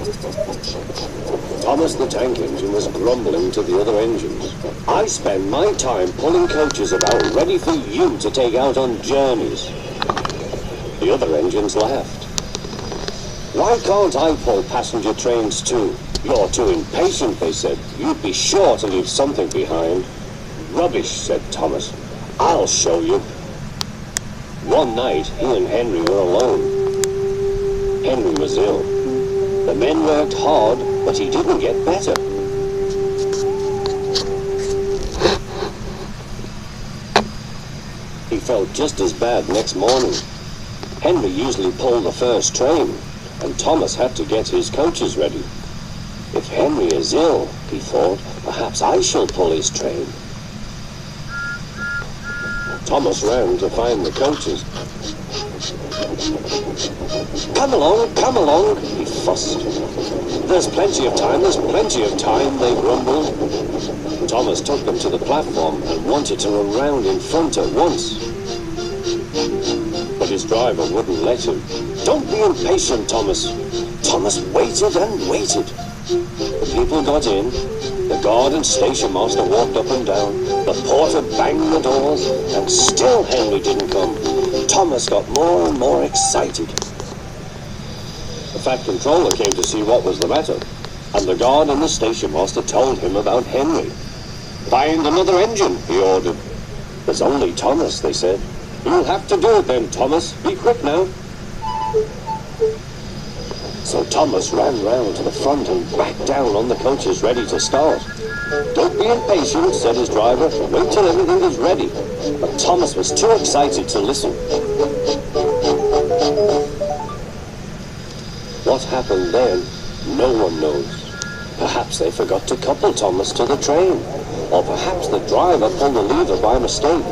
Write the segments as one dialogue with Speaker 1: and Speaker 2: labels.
Speaker 1: Thomas the Tank Engine was grumbling to the other engines. I spend my time pulling coaches about ready for you to take out on journeys. The other engines laughed. Why can't I pull passenger trains too? You're too impatient, they said. You'd be sure to leave something behind. Rubbish, said Thomas. I'll show you. One night, he and Henry were alone. Henry was ill. The men worked hard, but he didn't get better. He felt just as bad next morning. Henry usually pulled the first train, and Thomas had to get his coaches ready. If Henry is ill, he thought, perhaps I shall pull his train. Thomas ran to find the coaches. Come along, he fussed. There's plenty of time, they grumbled. Thomas took them to the platform and wanted to run round in front at once. But his driver wouldn't let him. Don't be impatient, Thomas. Thomas waited and waited. The people got in. The guard and station master walked up and down. The porter banged the doors, and still Henry didn't come. Thomas got more and more excited. The Fat Controller came to see what was the matter, and the guard and the station master told him about Henry. Find another engine, he ordered. There's only Thomas, they said. You'll have to do it then, Thomas. Be quick now. So Thomas ran round to the front and backed down on the coaches ready to start. Don't be impatient, said his driver. Wait till everything is ready. But Thomas was too excited to listen. What happened then, no one knows. Perhaps they forgot to couple Thomas to the train. Or perhaps the driver pulled the lever by mistake.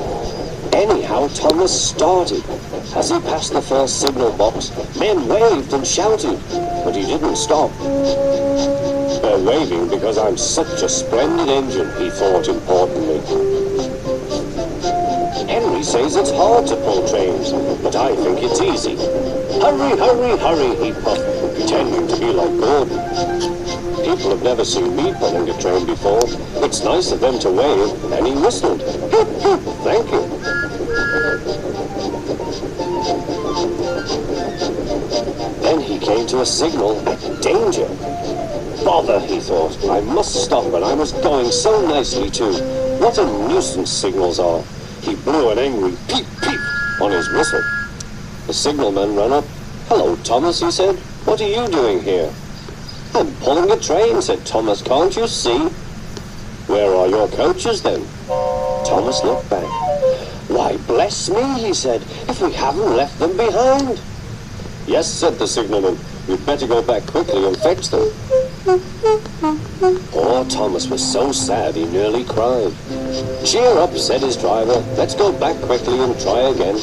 Speaker 1: Anyhow, Thomas started. As he passed the first signal box, men waved and shouted, but he didn't stop. They're waving because I'm such a splendid engine, he thought importantly. Henry says it's hard to pull trains, but I think it's easy. Hurry, hurry, hurry, he puffed, pretending to be like Gordon. People have never seen me pulling a train before. It's nice of them to wave, and he whistled. Hip, hip, thank you. Then he came to a signal at danger. Bother, he thought. I must stop, and I was going so nicely too. What a nuisance signals are. He blew an angry peep, peep on his whistle. The signalman ran up. Hello, Thomas, he said. What are you doing here? I'm pulling a train, said Thomas. Can't you see? Where are your coaches, then? Thomas looked back. Why, bless me, he said, if we haven't left them behind. Yes, said the signalman. We'd better go back quickly and fetch them. Poor Thomas was so sad he nearly cried. Cheer up, said his driver. Let's go back quickly and try again.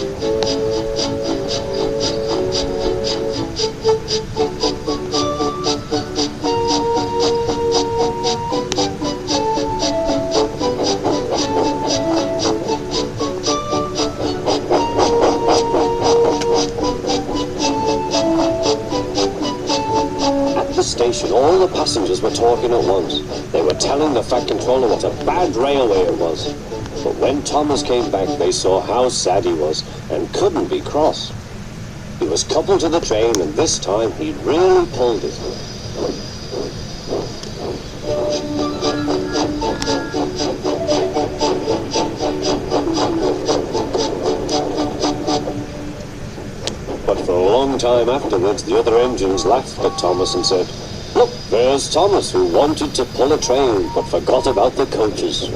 Speaker 1: All the passengers were talking at once. They were telling the Fat Controller what a bad railway it was. But when Thomas came back, they saw how sad he was and couldn't be cross. He was coupled to the train, and this time he really pulled it. But for a long time afterwards, the other engines laughed at Thomas and said, Look, there's Thomas, who wanted to pull a train, but forgot about the coaches.